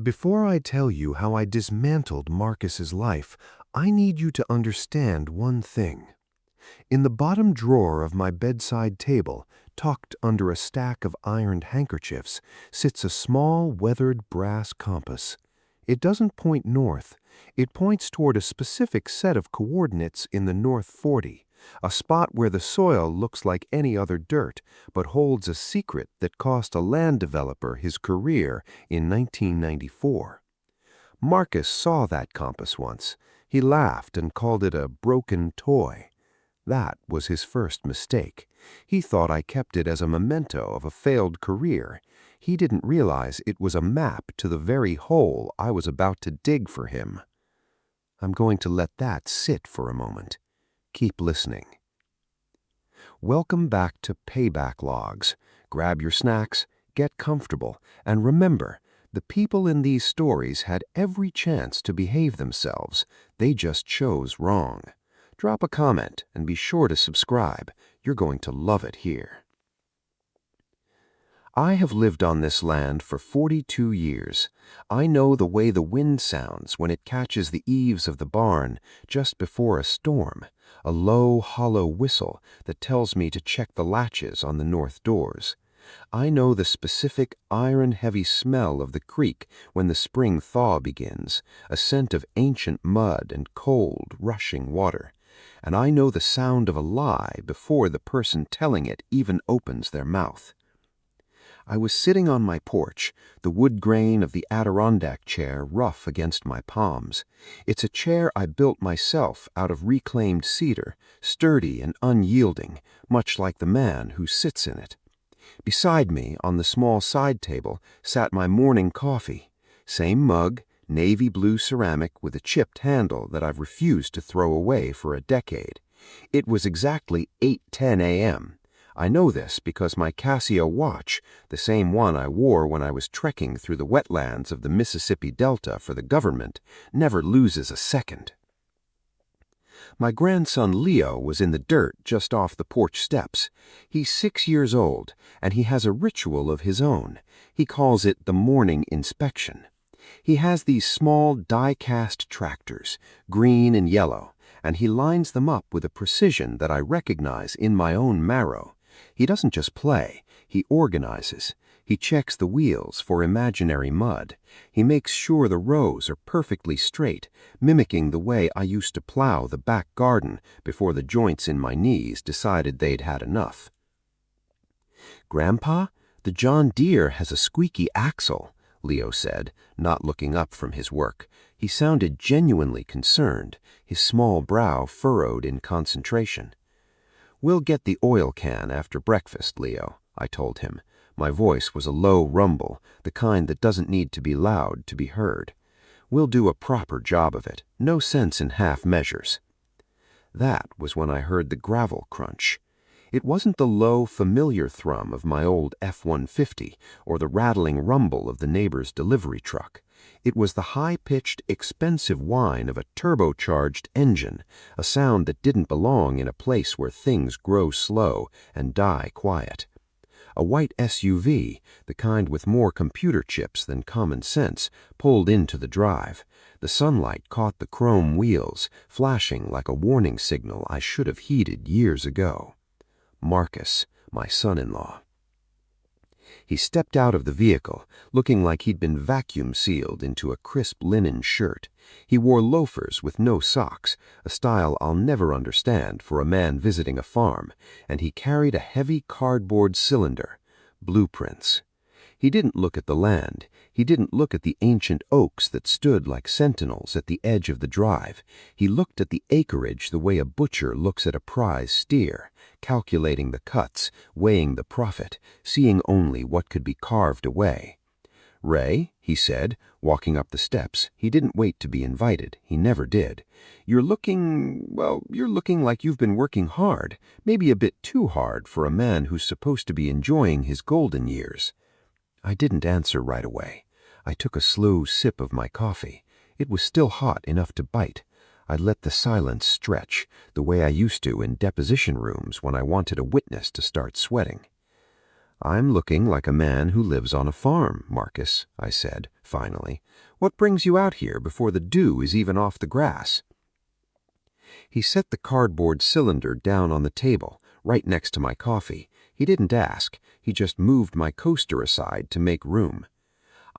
Before I tell you how I dismantled Marcus's life, I need you to understand one thing. In the bottom drawer of my bedside table, tucked under a stack of ironed handkerchiefs, sits a small, weathered brass compass. It doesn't point north. It points toward a specific set of coordinates in the North 40, a spot where the soil looks like any other dirt, but holds a secret that cost a land developer his career in 1994. Marcus saw that compass once. He laughed and called it a broken toy. That was his first mistake. He thought I kept it as a memento of a failed career. He didn't realize it was a map to the very hole I was about to dig for him. I'm going to let that sit for a moment. Keep listening. Welcome back to Payback Logs. Grab your snacks, get comfortable, and remember, the people in these stories had every chance to behave themselves. They just chose wrong. Drop a comment and be sure to subscribe. You're going to love it here. I have lived on this land for 42 years. I know the way the wind sounds when it catches the eaves of the barn just before a storm, a low, hollow whistle that tells me to check the latches on the north doors. I know the specific iron-heavy smell of the creek when the spring thaw begins, a scent of ancient mud and cold, rushing water. And I know the sound of a lie before the person telling it even opens their mouth. I was sitting on my porch, the wood grain of the Adirondack chair rough against my palms. It's a chair I built myself out of reclaimed cedar, sturdy and unyielding, much like the man who sits in it. Beside me, on the small side table, sat my morning coffee. Same mug, navy blue ceramic with a chipped handle that I've refused to throw away for a decade. It was exactly 8:10 a.m. I know this because my Casio watch, the same one I wore when I was trekking through the wetlands of the Mississippi Delta for the government, never loses a second. My grandson Leo was in the dirt just off the porch steps. He's 6 years old, and he has a ritual of his own. He calls it the morning inspection. He has these small die-cast tractors, green and yellow, and he lines them up with a precision that I recognize in my own marrow. He doesn't just play, he organizes. He checks the wheels for imaginary mud. He makes sure the rows are perfectly straight, mimicking the way I used to plow the back garden before the joints in my knees decided they'd had enough. "Grandpa, the John Deere has a squeaky axle," Leo said, not looking up from his work. He sounded genuinely concerned, his small brow furrowed in concentration. "We'll get the oil can after breakfast, Leo," I told him. My voice was a low rumble, the kind that doesn't need to be loud to be heard. "We'll do a proper job of it. No sense in half measures." That was when I heard the gravel crunch. It wasn't the low, familiar thrum of my old F-150 or the rattling rumble of the neighbor's delivery truck. It was the high-pitched, expensive whine of a turbocharged engine, a sound that didn't belong in a place where things grow slow and die quiet. A white SUV, the kind with more computer chips than common sense, pulled into the drive. The sunlight caught the chrome wheels, flashing like a warning signal I should have heeded years ago. Marcus, my son-in-law. He stepped out of the vehicle, looking like he'd been vacuum-sealed into a crisp linen shirt. He wore loafers with no socks, a style I'll never understand for a man visiting a farm, and he carried a heavy cardboard cylinder, blueprints. He didn't look at the land. He didn't look at the ancient oaks that stood like sentinels at the edge of the drive. He looked at the acreage the way a butcher looks at a prize steer, calculating the cuts, weighing the profit, seeing only what could be carved away. "Ray," he said, walking up the steps. He didn't wait to be invited. He never did. You're looking like you've been working hard, maybe a bit too hard for a man who's supposed to be enjoying his golden years." I didn't answer right away. I took a slow sip of my coffee. It was still hot enough to bite. I let the silence stretch, the way I used to in deposition rooms when I wanted a witness to start sweating. I'm looking like a man who lives on a farm, Marcus, I said, finally. What brings you out here before the dew is even off the grass? He set the cardboard cylinder down on the table, right next to my coffee. He didn't ask. He just moved my coaster aside to make room.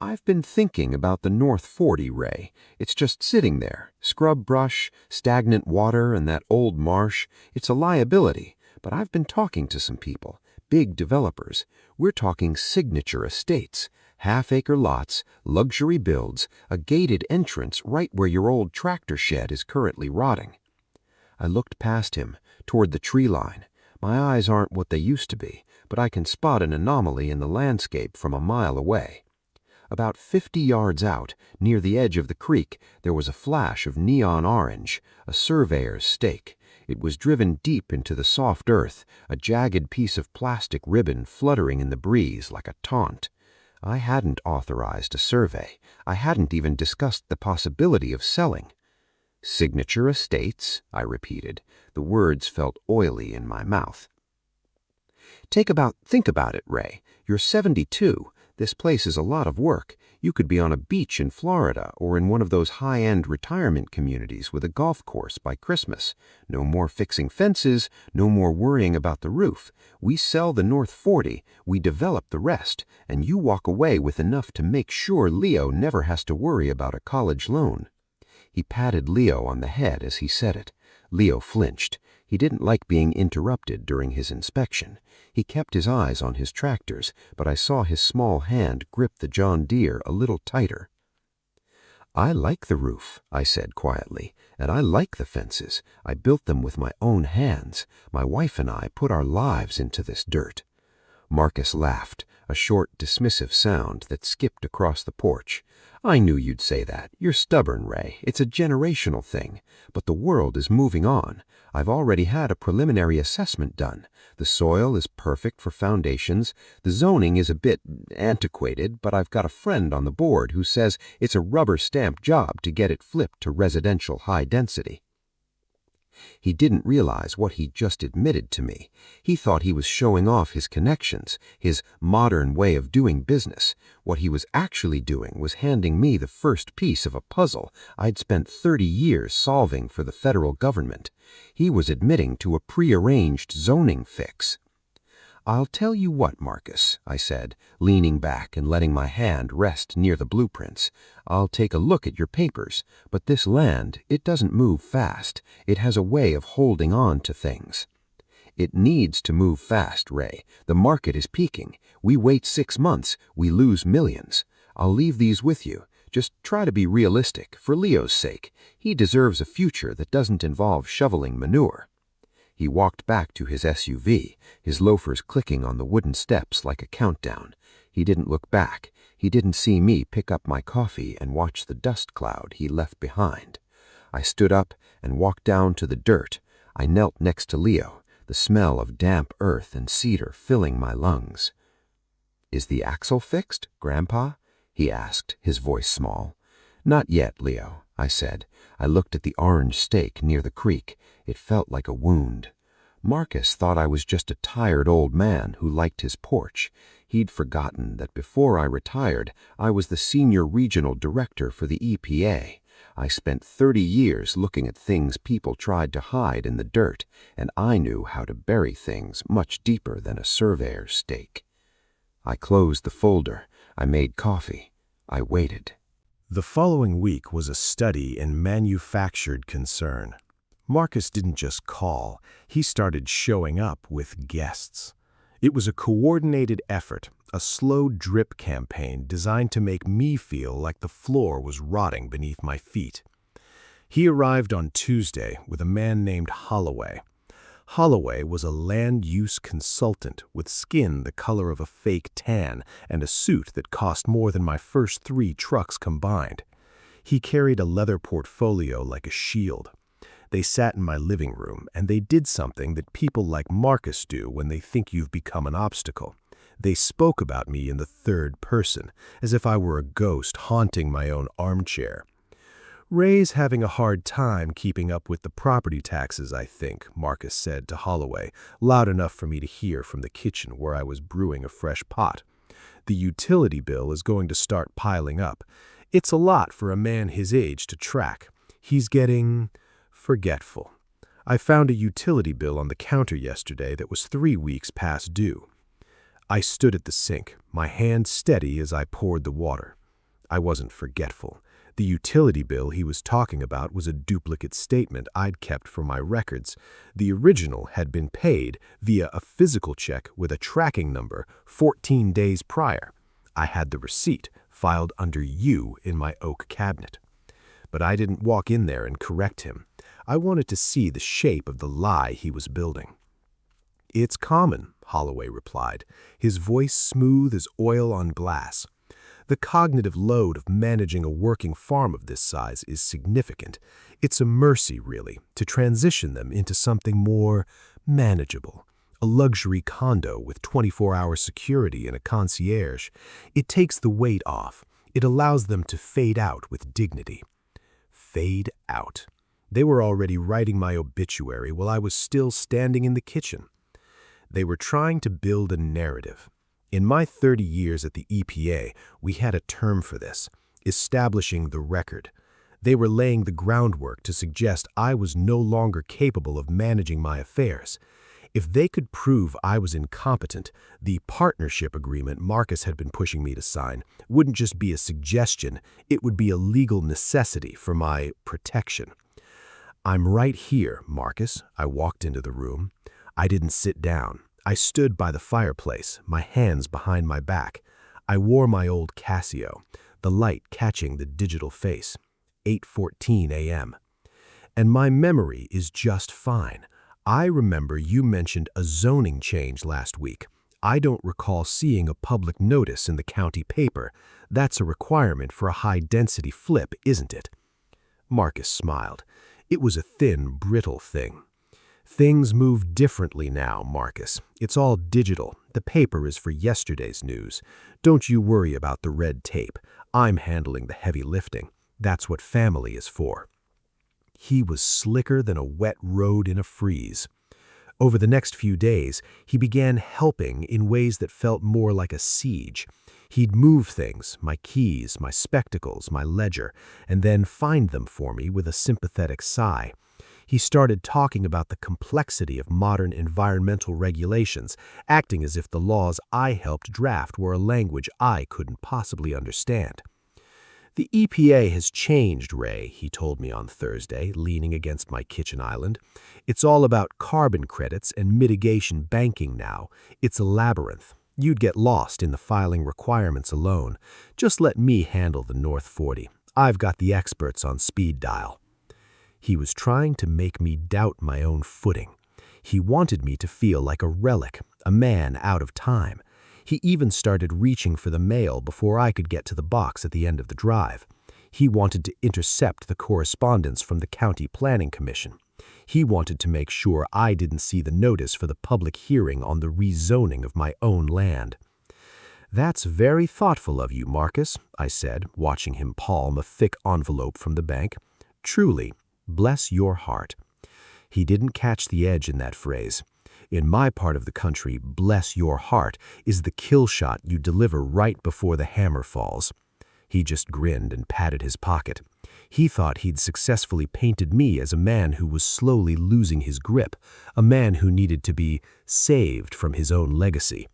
I've been thinking about the North 40, Ray. It's just sitting there. Scrub brush, stagnant water, and that old marsh. It's a liability, but I've been talking to some people, big developers. We're talking signature estates, half-acre lots, luxury builds, a gated entrance right where your old tractor shed is currently rotting. I looked past him, toward the tree line. My eyes aren't what they used to be, but I can spot an anomaly in the landscape from a mile away. About 50 yards out, near the edge of the creek, there was a flash of neon orange, a surveyor's stake. It was driven deep into the soft earth, a jagged piece of plastic ribbon fluttering in the breeze like a taunt. I hadn't authorized a survey. I hadn't even discussed the possibility of selling. Signature estates, I repeated. The words felt oily in my mouth. Think about it, Ray. You're 72. This place is a lot of work. You could be on a beach in Florida or in one of those high-end retirement communities with a golf course by Christmas. No more fixing fences, no more worrying about the roof. We sell the North 40, we develop the rest, and you walk away with enough to make sure Leo never has to worry about a college loan. He patted Leo on the head as he said it. Leo flinched. He didn't like being interrupted during his inspection. He kept his eyes on his tractors, but I saw his small hand grip the John Deere a little tighter. I like the roof, I said quietly, and I like the fences. I built them with my own hands. My wife and I put our lives into this dirt. Marcus laughed, a short, dismissive sound that skipped across the porch. I knew you'd say that. You're stubborn, Ray. It's a generational thing. But the world is moving on. I've already had a preliminary assessment done. The soil is perfect for foundations. The zoning is a bit antiquated, but I've got a friend on the board who says it's a rubber-stamp job to get it flipped to residential high density. He didn't realize what he'd just admitted to me. He thought he was showing off his connections, his modern way of doing business. What he was actually doing was handing me the first piece of a puzzle I'd spent 30 years solving for the federal government. He was admitting to a prearranged zoning fix. I'll tell you what, Marcus, I said, leaning back and letting my hand rest near the blueprints. I'll take a look at your papers, but this land, it doesn't move fast. It has a way of holding on to things. It needs to move fast, Ray. The market is peaking. We wait 6 months, we lose millions. I'll leave these with you. Just try to be realistic, for Leo's sake. He deserves a future that doesn't involve shoveling manure. He walked back to his SUV, his loafers clicking on the wooden steps like a countdown. He didn't look back. He didn't see me pick up my coffee and watch the dust cloud he left behind. I stood up and walked down to the dirt. I knelt next to Leo, the smell of damp earth and cedar filling my lungs. "Is the axle fixed, Grandpa?" he asked, his voice small. "Not yet, Leo," I said. I looked at the orange stake near the creek. It felt like a wound. Marcus thought I was just a tired old man who liked his porch. He'd forgotten that before I retired, I was the senior regional director for the EPA. I spent 30 years looking at things people tried to hide in the dirt, and I knew how to bury things much deeper than a surveyor's stake. I closed the folder. I made coffee. I waited. The following week was a study in manufactured concern. Marcus didn't just call, he started showing up with guests. It was a coordinated effort, a slow drip campaign designed to make me feel like the floor was rotting beneath my feet. He arrived on Tuesday with a man named Holloway. Holloway was a land use consultant with skin the color of a fake tan and a suit that cost more than my first 3 trucks combined. He carried a leather portfolio like a shield. They sat in my living room, and they did something that people like Marcus do when they think you've become an obstacle. They spoke about me in the third person, as if I were a ghost haunting my own armchair. Ray's having a hard time keeping up with the property taxes, I think, Marcus said to Holloway, loud enough for me to hear from the kitchen where I was brewing a fresh pot. The utility bill is going to start piling up. It's a lot for a man his age to track. He's getting forgetful. I found a utility bill on the counter yesterday that was 3 weeks past due. I stood at the sink, my hand steady as I poured the water. I wasn't forgetful. The utility bill he was talking about was a duplicate statement I'd kept for my records. The original had been paid via a physical check with a tracking number 14 days prior. I had the receipt filed under U in my oak cabinet. But I didn't walk in there and correct him. I wanted to see the shape of the lie he was building. "It's common," Holloway replied, his voice smooth as oil on glass. "The cognitive load of managing a working farm of this size is significant. It's a mercy, really, to transition them into something more manageable. A luxury condo with 24-hour security and a concierge. It takes the weight off. It allows them to fade out with dignity." Fade out. They were already writing my obituary while I was still standing in the kitchen. They were trying to build a narrative. In my 30 years at the EPA, we had a term for this, establishing the record. They were laying the groundwork to suggest I was no longer capable of managing my affairs. If they could prove I was incompetent, the partnership agreement Marcus had been pushing me to sign wouldn't just be a suggestion, it would be a legal necessity for my protection. "I'm right here, Marcus." I walked into the room. I didn't sit down. I stood by the fireplace, my hands behind my back. I wore my old Casio, the light catching the digital face. 8:14 a.m. And my memory is just fine. I remember you mentioned a zoning change last week. I don't recall seeing a public notice in the county paper. That's a requirement for a high-density flip, isn't it? Marcus smiled. It was a thin, brittle thing. "Things move differently now, Marcus. It's all digital. The paper is for yesterday's news. Don't you worry about the red tape. I'm handling the heavy lifting. That's what family is for." He was slicker than a wet road in a freeze. Over the next few days, he began helping in ways that felt more like a siege. He'd move things, my keys, my spectacles, my ledger, and then find them for me with a sympathetic sigh. He started talking about the complexity of modern environmental regulations, acting as if the laws I helped draft were a language I couldn't possibly understand. "The EPA has changed, Ray," he told me on Thursday, leaning against my kitchen island. "It's all about carbon credits and mitigation banking now. It's a labyrinth. You'd get lost in the filing requirements alone. Just let me handle the North 40. I've got the experts on speed dial." He was trying to make me doubt my own footing. He wanted me to feel like a relic, a man out of time. He even started reaching for the mail before I could get to the box at the end of the drive. He wanted to intercept the correspondence from the County Planning Commission. He wanted to make sure I didn't see the notice for the public hearing on the rezoning of my own land. "That's very thoughtful of you, Marcus," I said, watching him palm a thick envelope from the bank. "Truly, bless your heart." He didn't catch the edge in that phrase. In my part of the country, "bless your heart" is the kill shot you deliver right before the hammer falls. He just grinned and patted his pocket. He thought he'd successfully painted me as a man who was slowly losing his grip, a man who needed to be saved from his own legacy.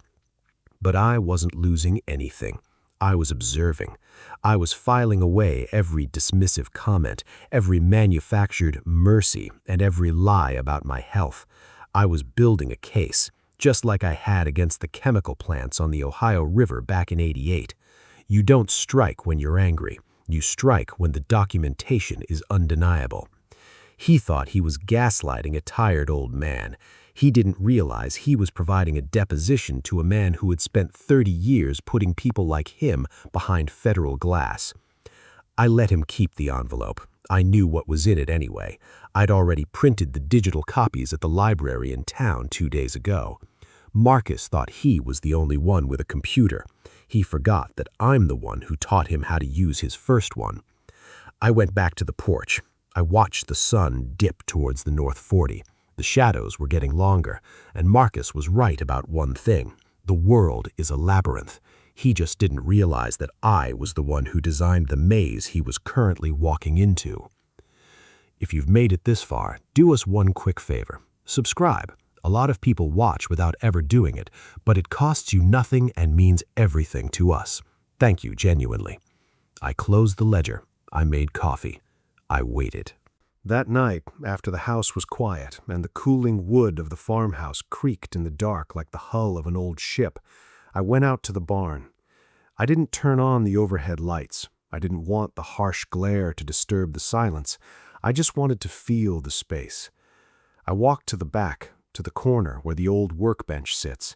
But I wasn't losing anything. I was observing. I was filing away every dismissive comment, every manufactured mercy, and every lie about my health. I was building a case, just like I had against the chemical plants on the Ohio River back in '88. You don't strike when you're angry. You strike when the documentation is undeniable. He thought he was gaslighting a tired old man. He didn't realize he was providing a deposition to a man who had spent 30 years putting people like him behind federal glass. I let him keep the envelope. I knew what was in it anyway. I'd already printed the digital copies at the library in town 2 days ago. Marcus thought he was the only one with a computer. He forgot that I'm the one who taught him how to use his first one. I went back to the porch. I watched the sun dip towards the North 40. The shadows were getting longer, and Marcus was right about one thing. The world is a labyrinth. He just didn't realize that I was the one who designed the maze he was currently walking into. If you've made it this far, do us one quick favor. Subscribe. A lot of people watch without ever doing it, but it costs you nothing and means everything to us. Thank you, genuinely. I closed the ledger. I made coffee. I waited. That night, after the house was quiet and the cooling wood of the farmhouse creaked in the dark like the hull of an old ship, I went out to the barn. I didn't turn on the overhead lights. I didn't want the harsh glare to disturb the silence. I just wanted to feel the space. I walked to the back, to the corner where the old workbench sits.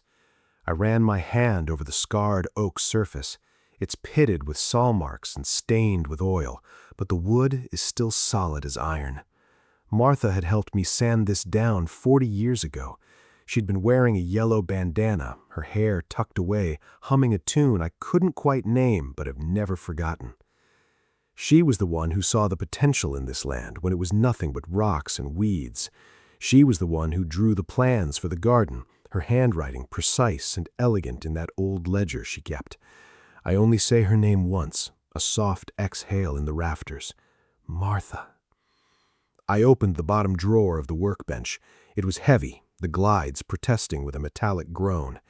I ran my hand over the scarred oak surface. It's pitted with saw marks and stained with oil, but the wood is still solid as iron. Martha had helped me sand this down 40 years ago. She'd been wearing a yellow bandana, her hair tucked away, humming a tune I couldn't quite name but have never forgotten. She was the one who saw the potential in this land when it was nothing but rocks and weeds. She was the one who drew the plans for the garden, her handwriting precise and elegant in that old ledger she kept. I only say her name once, a soft exhale in the rafters. Martha. I opened the bottom drawer of the workbench. It was heavy, the glides protesting with a metallic groan.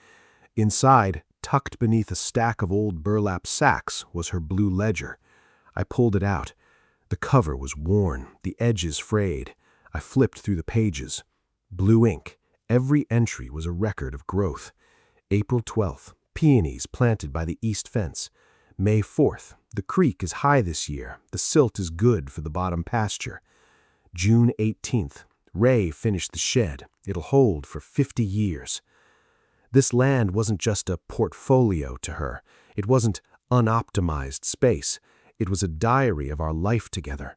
Inside, tucked beneath a stack of old burlap sacks, was her blue ledger. I pulled it out. The cover was worn, the edges frayed. I flipped through the pages. Blue ink. Every entry was a record of growth. April 12th, peonies planted by the east fence. May 4th, the creek is high this year. The silt is good for the bottom pasture. June 18th, Ray finished the shed. It'll hold for 50 years. This land wasn't just a portfolio to her. It wasn't unoptimized space. It was a diary of our life together.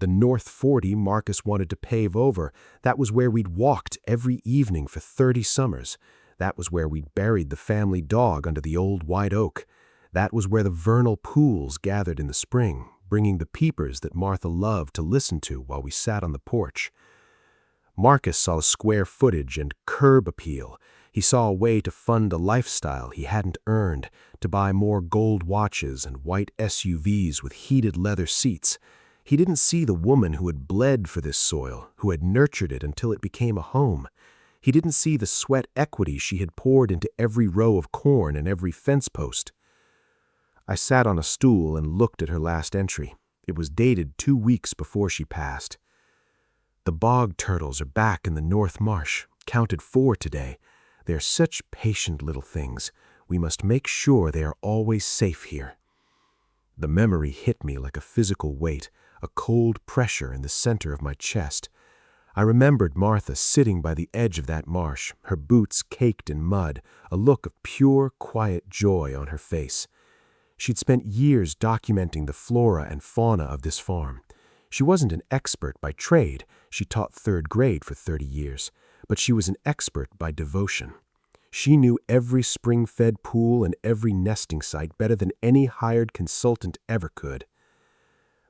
The North 40 Marcus wanted to pave over. That was where we'd walked every evening for 30 summers. That was where we'd buried the family dog under the old white oak. That was where the vernal pools gathered in the spring, bringing the peepers that Martha loved to listen to while we sat on the porch. Marcus saw square footage and curb appeal. He saw a way to fund a lifestyle he hadn't earned, to buy more gold watches and white SUVs with heated leather seats. He didn't see the woman who had bled for this soil, who had nurtured it until it became a home. He didn't see the sweat equity she had poured into every row of corn and every fence post. I sat on a stool and looked at her last entry. It was dated 2 weeks before she passed. The bog turtles are back in the North Marsh, counted 4 today. They are such patient little things. We must make sure they are always safe here. The memory hit me like a physical weight, a cold pressure in the center of my chest. I remembered Martha sitting by the edge of that marsh, her boots caked in mud, a look of pure, quiet joy on her face. She'd spent years documenting the flora and fauna of this farm. She wasn't an expert by trade. She taught 3rd grade for 30 years. But she was an expert by devotion. She knew every spring-fed pool and every nesting site better than any hired consultant ever could.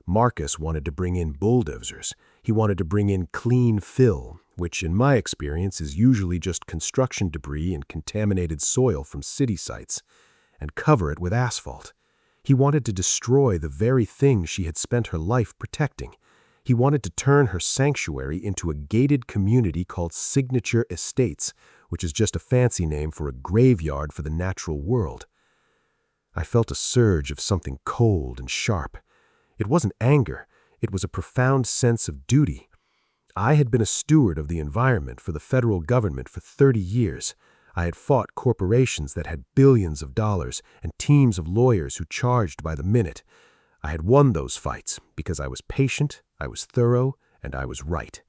Marcus wanted to bring in bulldozers. He wanted to bring in clean fill, which in my experience is usually just construction debris and contaminated soil from city sites, and cover it with asphalt. He wanted to destroy the very thing she had spent her life protecting. He wanted to turn her sanctuary into a gated community called Signature Estates, which is just a fancy name for a graveyard for the natural world. I felt a surge of something cold and sharp. It wasn't anger. It was a profound sense of duty. I had been a steward of the environment for the federal government for 30 years. I had fought corporations that had billions of dollars and teams of lawyers who charged by the minute. I had won those fights because I was patient, I was thorough, and I was right.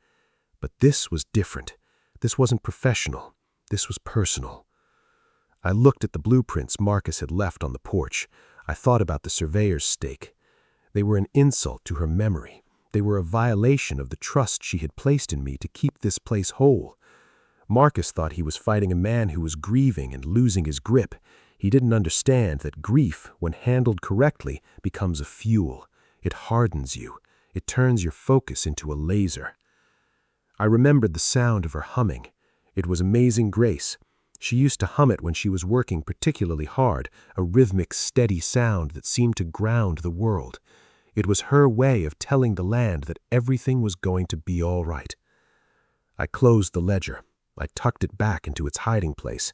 But this was different. This wasn't professional. This was personal. I looked at the blueprints Marcus had left on the porch. I thought about the surveyor's stake. They were an insult to her memory. They were a violation of the trust she had placed in me to keep this place whole. Marcus thought he was fighting a man who was grieving and losing his grip. He didn't understand that grief, when handled correctly, becomes a fuel. It hardens you. It turns your focus into a laser. I remembered the sound of her humming. It was Amazing Grace. She used to hum it when she was working particularly hard, a rhythmic, steady sound that seemed to ground the world. It was her way of telling the land that everything was going to be all right. I closed the ledger. I tucked it back into its hiding place.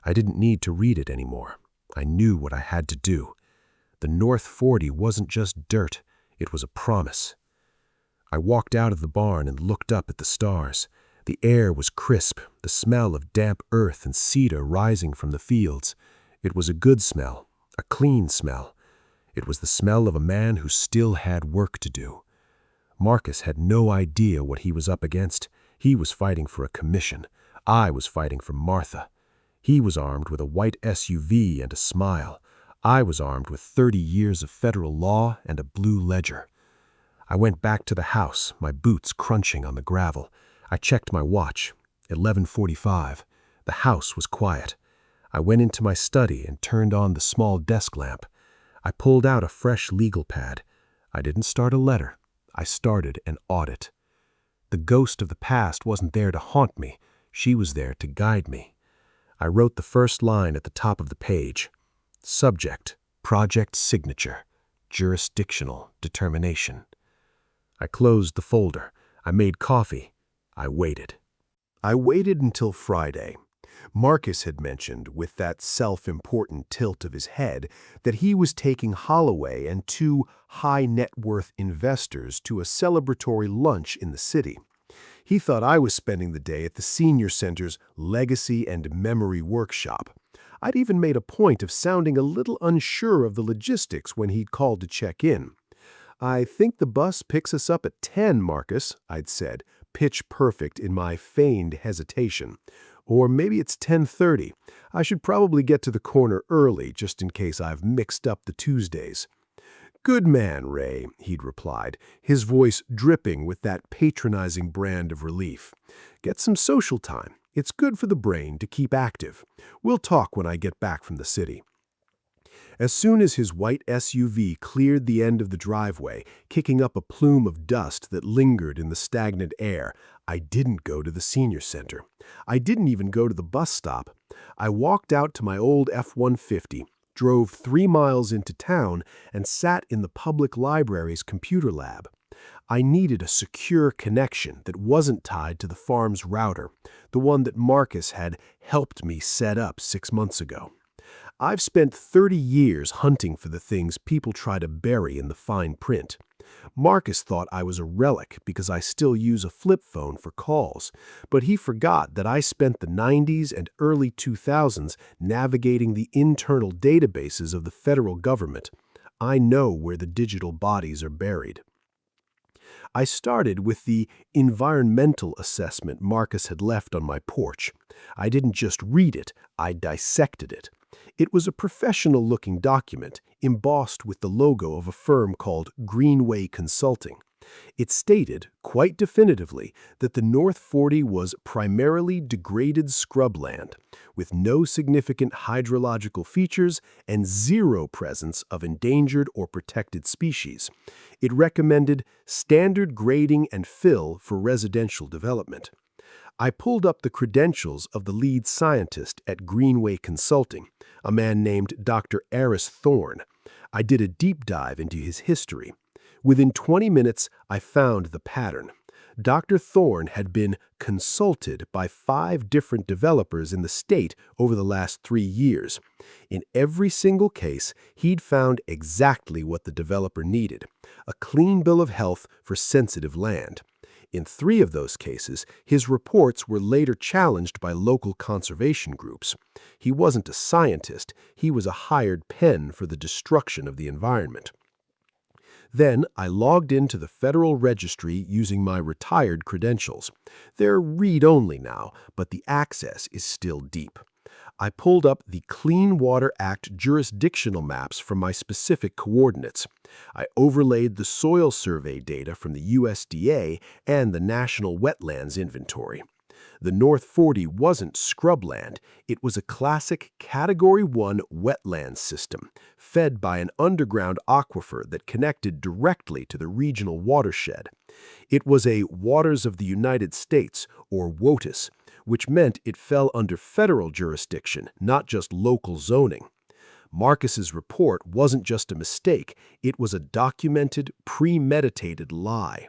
I didn't need to read it anymore. I knew what I had to do. The North 40 wasn't just dirt. It was a promise. I walked out of the barn and looked up at the stars. The air was crisp, the smell of damp earth and cedar rising from the fields. It was a good smell, a clean smell. It was the smell of a man who still had work to do. Marcus had no idea what he was up against. He was fighting for a commission. I was fighting for Martha. He was armed with a white SUV and a smile. I was armed with 30 years of federal law and a blue ledger. I went back to the house, my boots crunching on the gravel. I checked my watch, 11:45. The house was quiet. I went into my study and turned on the small desk lamp. I pulled out a fresh legal pad. I didn't start a letter. I started an audit. The ghost of the past wasn't there to haunt me. She was there to guide me. I wrote the first line at the top of the page. Subject, project signature, jurisdictional determination. I closed the folder. I made coffee. I waited. I waited until Friday. Marcus had mentioned, with that self-important tilt of his head, that he was taking Holloway and 2 high-net-worth investors to a celebratory lunch in the city. He thought I was spending the day at the Senior Center's Legacy and Memory Workshop. I'd even made a point of sounding a little unsure of the logistics when he'd called to check in. "I think the bus picks us up at 10, Marcus," I'd said, pitch perfect in my feigned hesitation. "Or maybe it's 10:30. I should probably get to the corner early, just in case I've mixed up the Tuesdays." "Good man, Ray," he'd replied, his voice dripping with that patronizing brand of relief. "Get some social time. It's good for the brain to keep active. We'll talk when I get back from the city." As soon as his white SUV cleared the end of the driveway, kicking up a plume of dust that lingered in the stagnant air, I didn't go to the Senior Center. I didn't even go to the bus stop. I walked out to my old F-150, drove 3 miles into town, and sat in the public library's computer lab. I needed a secure connection that wasn't tied to the farm's router, the one that Marcus had helped me set up 6 months ago. I've spent 30 years hunting for the things people try to bury in the fine print. Marcus thought I was a relic because I still use a flip phone for calls, but he forgot that I spent the 90s and early 2000s navigating the internal databases of the federal government. I know where the digital bodies are buried. I started with the environmental assessment Marcus had left on my porch. I didn't just read it, I dissected it. It was a professional-looking document, embossed with the logo of a firm called Greenway Consulting. It stated, quite definitively, that the North 40 was primarily degraded scrubland, with no significant hydrological features and 0 presence of endangered or protected species. It recommended standard grading and fill for residential development. I pulled up the credentials of the lead scientist at Greenway Consulting, a man named Dr. Aris Thorne. I did a deep dive into his history. Within 20 minutes, I found the pattern. Dr. Thorne had been consulted by 5 different developers in the state over the last 3 years. In every single case, he'd found exactly what the developer needed: a clean bill of health for sensitive land. In 3 of those cases, his reports were later challenged by local conservation groups. He wasn't a scientist, he was a hired pen for the destruction of the environment. Then I logged into the Federal Registry using my retired credentials. They're read-only now, but the access is still deep. I pulled up the Clean Water Act jurisdictional maps from my specific coordinates. I overlaid the soil survey data from the USDA and the National Wetlands Inventory. The North 40 wasn't scrubland. It was a classic Category 1 wetland system, fed by an underground aquifer that connected directly to the regional watershed. It was a Waters of the United States, or WOTUS, which meant it fell under federal jurisdiction, not just local zoning. Marcus's report wasn't just a mistake, it was a documented, premeditated lie.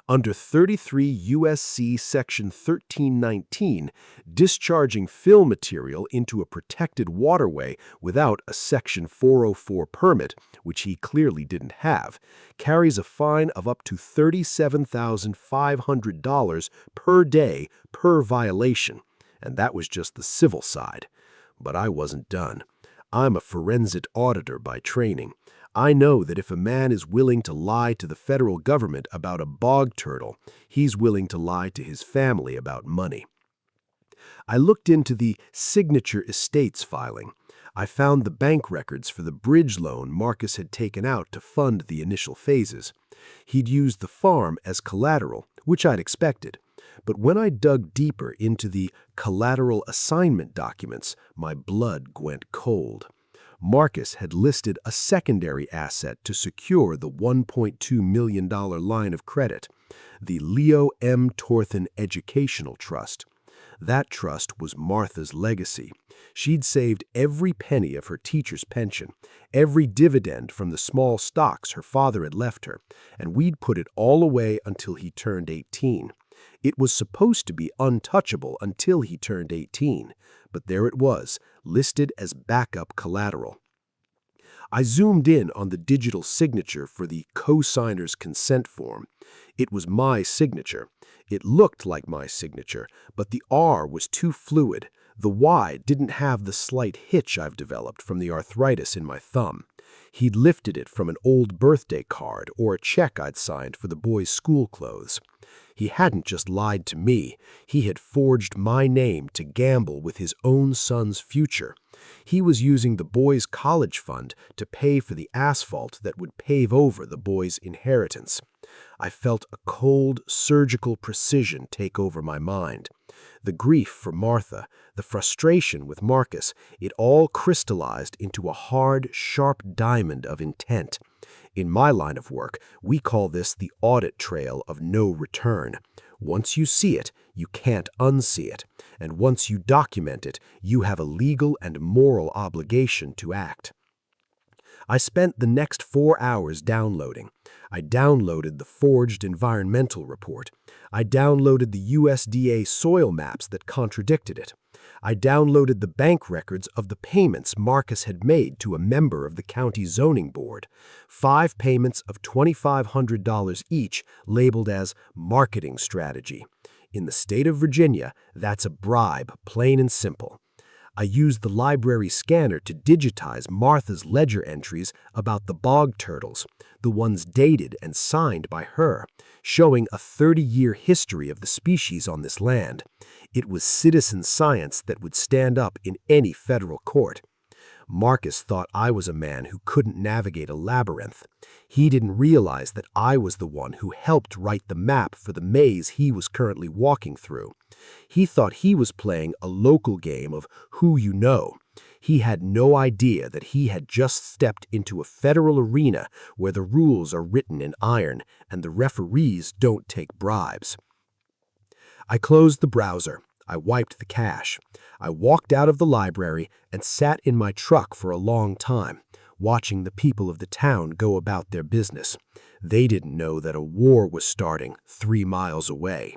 Under 33 U.S.C. Section 1319, discharging fill material into a protected waterway without a Section 404 permit, which he clearly didn't have, carries a fine of up to $37,500 per day per violation. And that was just the civil side. But I wasn't done. I'm a forensic auditor by training. I know that if a man is willing to lie to the federal government about a bog turtle, he's willing to lie to his family about money. I looked into the Signature Estates filing. I found the bank records for the bridge loan Marcus had taken out to fund the initial phases. He'd used the farm as collateral, which I'd expected. But when I dug deeper into the collateral assignment documents, my blood went cold. Marcus had listed a secondary asset to secure the $1.2 million line of credit, the Leo M. Thornton Educational Trust. That trust was Martha's legacy. She'd saved every penny of her teacher's pension, every dividend from the small stocks her father had left her, and we'd put it all away until he turned 18. It was supposed to be untouchable until he turned 18, but there it was, listed as backup collateral. I zoomed in on the digital signature for the co-signer's consent form. It was my signature. It looked like my signature, but the R was too fluid. The Y didn't have the slight hitch I've developed from the arthritis in my thumb. He'd lifted it from an old birthday card or a check I'd signed for the boys' school clothes. He hadn't just lied to me, he had forged my name to gamble with his own son's future. He was using the boys' college fund to pay for the asphalt that would pave over the boys' inheritance. I felt a cold, surgical precision take over my mind. The grief for Martha, the frustration with Marcus, it all crystallized into a hard, sharp diamond of intent. In my line of work, we call this the audit trail of no return. Once you see it, you can't unsee it. And once you document it, you have a legal and moral obligation to act. I spent the next 4 hours downloading. I downloaded the forged environmental report. I downloaded the USDA soil maps that contradicted it. I downloaded the bank records of the payments Marcus had made to a member of the county zoning board. 5 payments of $2,500 each labeled as marketing strategy. In the state of Virginia, that's a bribe, plain and simple. I used the library scanner to digitize Martha's ledger entries about the bog turtles, the ones dated and signed by her, showing a 30-year history of the species on this land. It was citizen science that would stand up in any federal court. Marcus thought I was a man who couldn't navigate a labyrinth. He didn't realize that I was the one who helped write the map for the maze he was currently walking through. He thought he was playing a local game of who you know. He had no idea that he had just stepped into a federal arena where the rules are written in iron and the referees don't take bribes. I closed the browser. I wiped the cache. I walked out of the library and sat in my truck for a long time, watching the people of the town go about their business. They didn't know that a war was starting 3 miles away.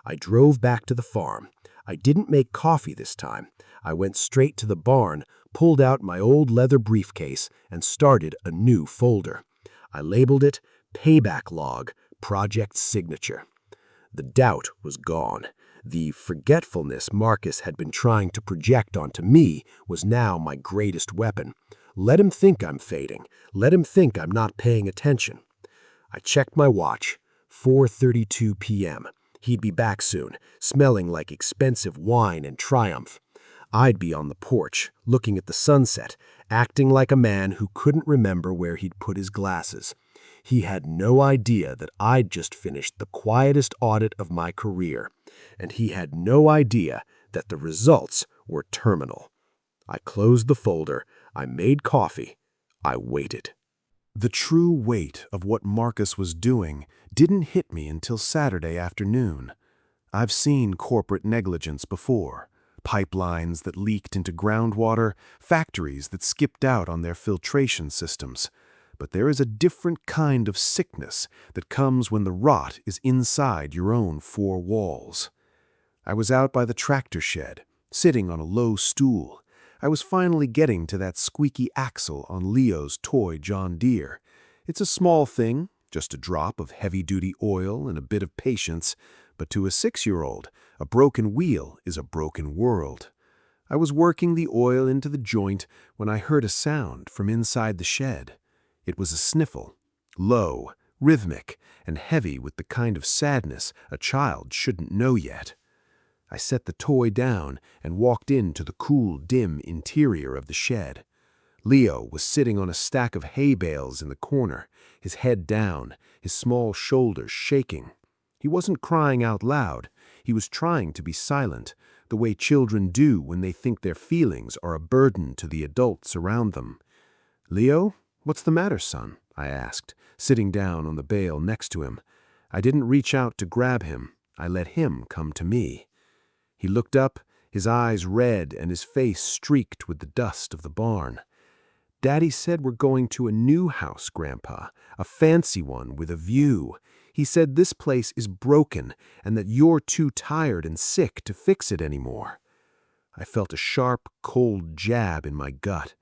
I drove back to the farm. I didn't make coffee this time. I went straight to the barn, pulled out my old leather briefcase, and started a new folder. I labeled it Payback Log, Project Signature. The doubt was gone. The forgetfulness Marcus had been trying to project onto me was now my greatest weapon. Let him think I'm fading. Let him think I'm not paying attention. I checked my watch. 4:32 p.m. He'd be back soon, smelling like expensive wine and triumph. I'd be on the porch, looking at the sunset, acting like a man who couldn't remember where he'd put his glasses. He had no idea that I'd just finished the quietest audit of my career. and he had no idea that the results were terminal. I closed the folder, I made coffee, I waited. The true weight of what Marcus was doing didn't hit me until Saturday afternoon. I've seen corporate negligence before. Pipelines that leaked into groundwater, factories that skipped out on their filtration systems. But there is a different kind of sickness that comes when the rot is inside your own four walls. I was out by the tractor shed, sitting on a low stool. I was finally getting to that squeaky axle on Leo's toy John Deere. It's a small thing, just a drop of heavy-duty oil and a bit of patience, but to a 6-year-old, a broken wheel is a broken world. I was working the oil into the joint when I heard a sound from inside the shed. It was a sniffle, low, rhythmic, and heavy with the kind of sadness a child shouldn't know yet. I set the toy down and walked into the cool, dim interior of the shed. Leo was sitting on a stack of hay bales in the corner, his head down, his small shoulders shaking. He wasn't crying out loud. He was trying to be silent, the way children do when they think their feelings are a burden to the adults around them. "Leo, what's the matter, son?" I asked, sitting down on the bale next to him. I didn't reach out to grab him. I let him come to me. He looked up, his eyes red and his face streaked with the dust of the barn. "Daddy said we're going to a new house, Grandpa, a fancy one with a view. He said this place is broken and that you're too tired and sick to fix it anymore." I felt a sharp, cold jab in my gut.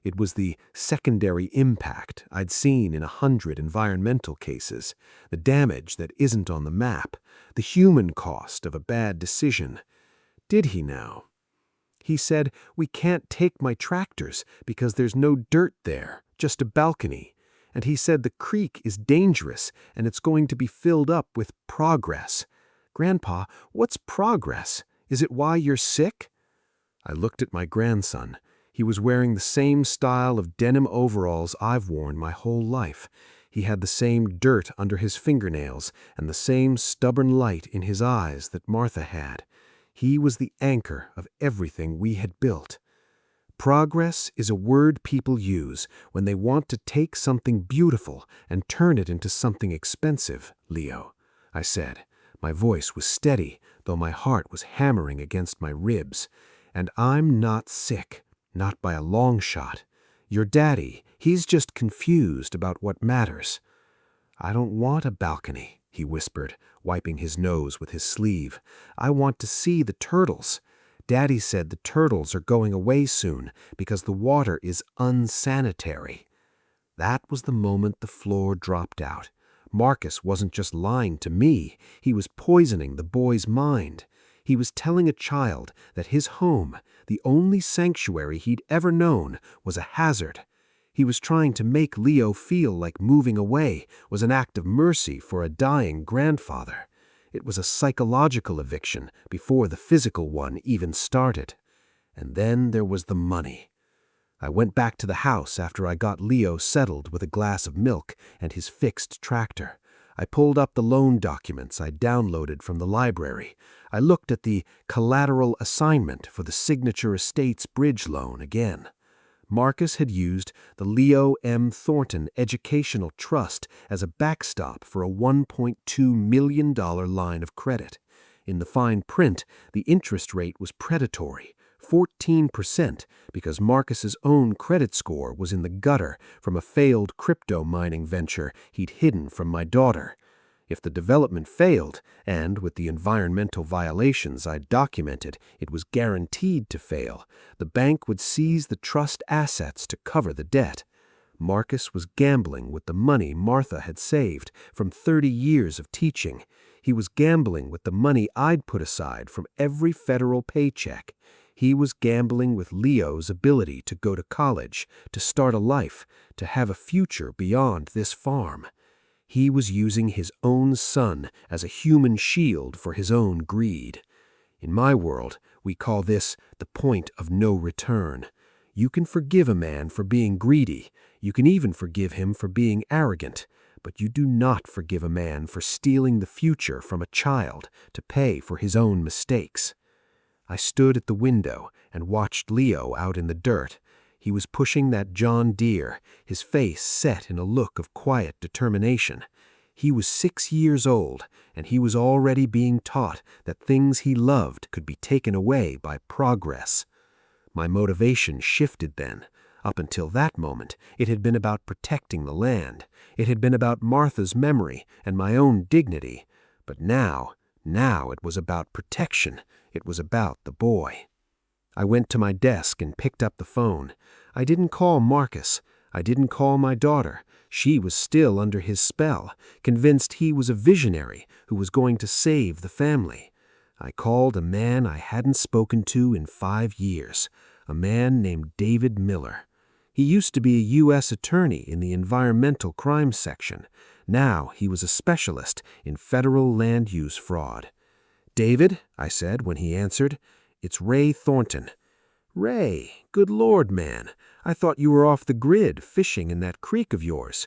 It was the secondary impact I'd seen in 100 environmental cases, the damage that isn't on the map, the human cost of a bad decision. Did he now? He said, "We can't take my tractors because there's no dirt there, just a balcony." And he said the creek is dangerous and it's going to be filled up with progress. "Grandpa, what's progress? Is it why you're sick?" I looked at my grandson. He was wearing the same style of denim overalls I've worn my whole life. He had the same dirt under his fingernails and the same stubborn light in his eyes that Martha had. He was the anchor of everything we had built. Progress is a word people use when they want to take something beautiful and turn it into something expensive, Leo, I said. My voice was steady, though my heart was hammering against my ribs. And I'm not sick, not by a long shot. Your daddy, he's just confused about what matters. "I don't want a balcony," he whispered, wiping his nose with his sleeve. "I want to see the turtles. Daddy said the turtles are going away soon because the water is unsanitary." That was the moment the floor dropped out. Marcus wasn't just lying to me, he was poisoning the boy's mind. He was telling a child that his home, the only sanctuary he'd ever known, was a hazard. He was trying to make Leo feel like moving away was an act of mercy for a dying grandfather. It was a psychological eviction before the physical one even started. And then there was the money. I went back to the house after I got Leo settled with a glass of milk and his fixed tractor. I pulled up the loan documents I'd downloaded from the library. I looked at the collateral assignment for the Signature Estates bridge loan again. Marcus had used the Leo M. Thornton Educational Trust as a backstop for a $1.2 million line of credit. In the fine print, the interest rate was predatory, 14%, because Marcus's own credit score was in the gutter from a failed crypto mining venture he'd hidden from my daughter. If the development failed, and with the environmental violations I'd documented, it was guaranteed to fail, the bank would seize the trust assets to cover the debt. Marcus was gambling with the money Martha had saved from 30 years of teaching. He was gambling with the money I'd put aside from every federal paycheck. He was gambling with Leo's ability to go to college, to start a life, to have a future beyond this farm. He was using his own son as a human shield for his own greed. In my world, we call this the point of no return. You can forgive a man for being greedy. You can even forgive him for being arrogant. but you do not forgive a man for stealing the future from a child to pay for his own mistakes. I stood at the window and watched Leo out in the dirt. He was pushing that John Deere, his face set in a look of quiet determination. He was 6 years old, and he was already being taught that things he loved could be taken away by progress. My motivation shifted then. Up until that moment, it had been about protecting the land. It had been about Martha's memory and my own dignity. But now it was about protection. It was about the boy. I went to my desk and picked up the phone. I didn't call Marcus. I didn't call my daughter. She was still under his spell, convinced he was a visionary who was going to save the family. I called a man I hadn't spoken to in 5 years, a man named David Miller. He used to be a U.S. attorney in the environmental crime section. Now he was a specialist in federal land use fraud. "David," I said when he answered, "it's Ray Thornton." "Ray, good Lord, man. I thought you were off the grid fishing in that creek of yours."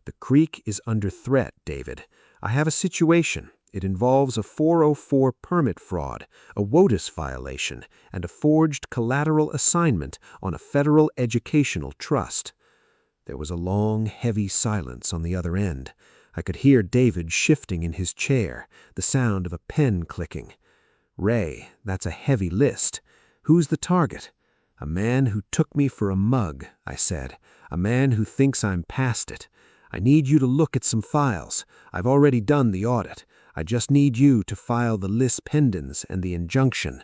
"The creek is under threat, David. I have a situation. It involves a 404 permit fraud, a WOTUS violation, and a forged collateral assignment on a federal educational trust." There was a long, heavy silence on the other end. I could hear David shifting in his chair, the sound of a pen clicking. "Ray, that's a heavy list. Who's the target?" "A man who took me for a mug," I said. "A man who thinks I'm past it. I need you to look at some files. I've already done the audit. I just need you to file the lis pendens and the injunction."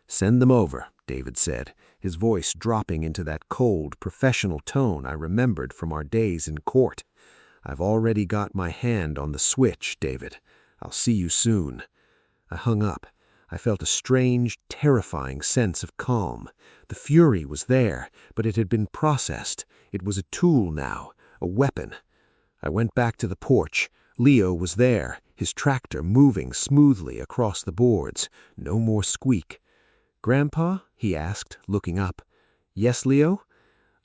"Send them over," David said, his voice dropping into that cold, professional tone I remembered from our days in court. "I've already got my hand on the switch, David. I'll see you soon." I hung up. I felt a strange, terrifying sense of calm. The fury was there, but it had been processed. It was a tool now, a weapon. I went back to the porch. Leo was there, his tractor moving smoothly across the boards. No more squeak. "Grandpa?" he asked, looking up. "Yes, Leo?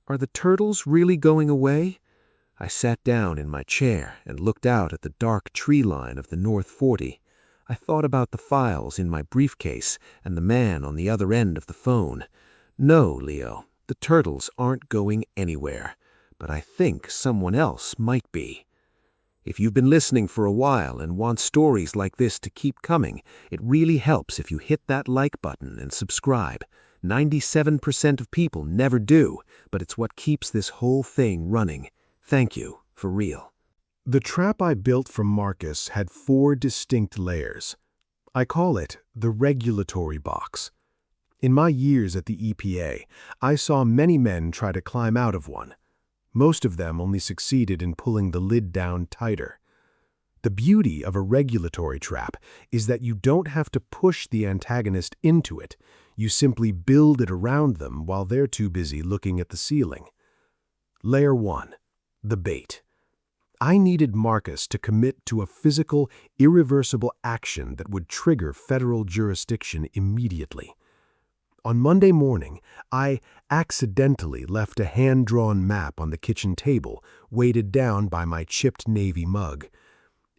Are the turtles really going away?" I sat down in my chair and looked out at the dark tree line of the North 40. I thought about the files in my briefcase and the man on the other end of the phone. "No, Leo, the turtles aren't going anywhere, but I think someone else might be." If you've been listening for a while and want stories like this to keep coming, it really helps if you hit that like button and subscribe. 97% of people never do, but it's what keeps this whole thing running. Thank you, for real. The trap I built from Marcus had 4 distinct layers. I call it the regulatory box. In my years at the EPA, I saw many men try to climb out of one. Most of them only succeeded in pulling the lid down tighter. The beauty of a regulatory trap is that you don't have to push the antagonist into it. You simply build it around them while they're too busy looking at the ceiling. Layer 1. The bait. I needed Marcus to commit to a physical, irreversible action that would trigger federal jurisdiction immediately. On Monday morning, I accidentally left a hand-drawn map on the kitchen table, weighted down by my chipped Navy mug.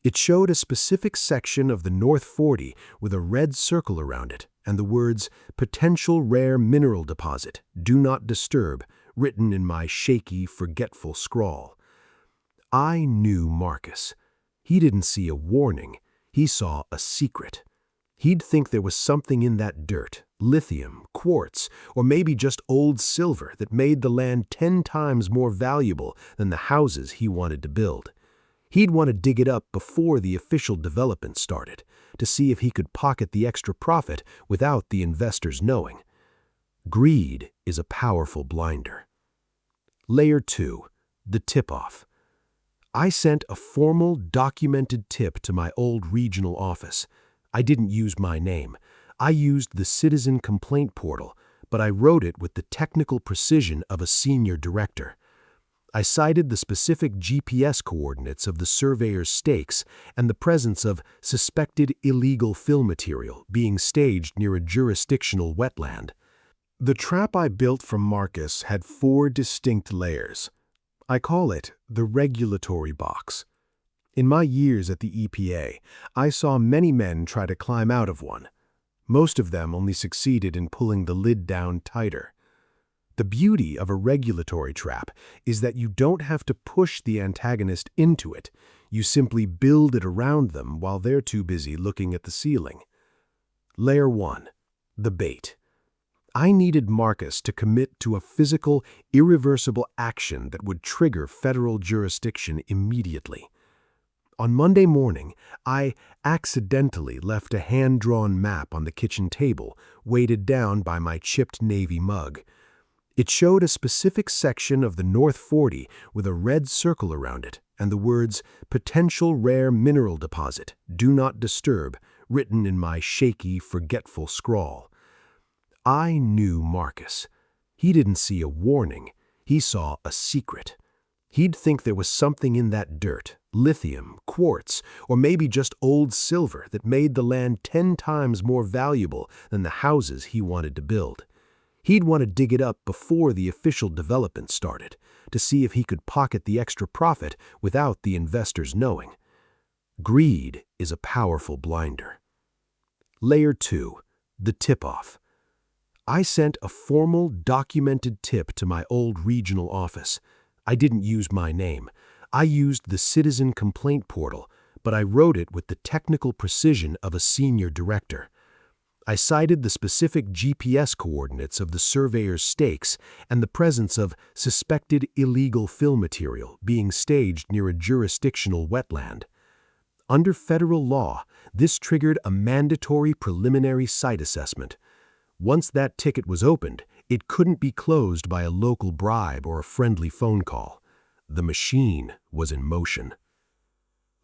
It showed a specific section of the North 40 with a red circle around it and the words, "Potential Rare Mineral Deposit, Do Not Disturb," written in my shaky, forgetful scrawl. I knew Marcus. He didn't see a warning. He saw a secret. He'd think there was something in that dirt, lithium, quartz, or maybe just old silver that made the land 10 times more valuable than the houses he wanted to build. He'd want to dig it up before the official development started, to see if he could pocket the extra profit without the investors knowing. Greed is a powerful blinder. Layer 2. The tip-off. I sent a formal, documented tip to my old regional office. I didn't use my name. I used the citizen complaint portal, but I wrote it with the technical precision of a senior director. I cited the specific GPS coordinates of the surveyor's stakes and the presence of suspected illegal fill material being staged near a jurisdictional wetland. The trap I built from Marcus had 4 distinct layers. I call it the regulatory box. In my years at the EPA, I saw many men try to climb out of one. Most of them only succeeded in pulling the lid down tighter. The beauty of a regulatory trap is that you don't have to push the antagonist into it. You simply build it around them while they're too busy looking at the ceiling. Layer 1. The bait. I needed Marcus to commit to a physical, irreversible action that would trigger federal jurisdiction immediately. On Monday morning, I accidentally left a hand-drawn map on the kitchen table, weighted down by my chipped Navy mug. It showed a specific section of the North 40 with a red circle around it and the words, "Potential Rare Mineral Deposit, Do Not Disturb," written in my shaky, forgetful scrawl. I knew Marcus. He didn't see a warning. He saw a secret. He'd think there was something in that dirt, lithium, quartz, or maybe just old silver that made the land 10 times more valuable than the houses he wanted to build. He'd want to dig it up before the official development started, to see if he could pocket the extra profit without the investors knowing. Greed is a powerful blinder. Layer 2. The tip-off. I sent a formal, documented tip to my old regional office. I didn't use my name. I used the citizen complaint portal, but I wrote it with the technical precision of a senior director. I cited the specific GPS coordinates of the surveyor's stakes and the presence of suspected illegal fill material being staged near a jurisdictional wetland. Under federal law, this triggered a mandatory preliminary site assessment. Once that ticket was opened, it couldn't be closed by a local bribe or a friendly phone call. The machine was in motion.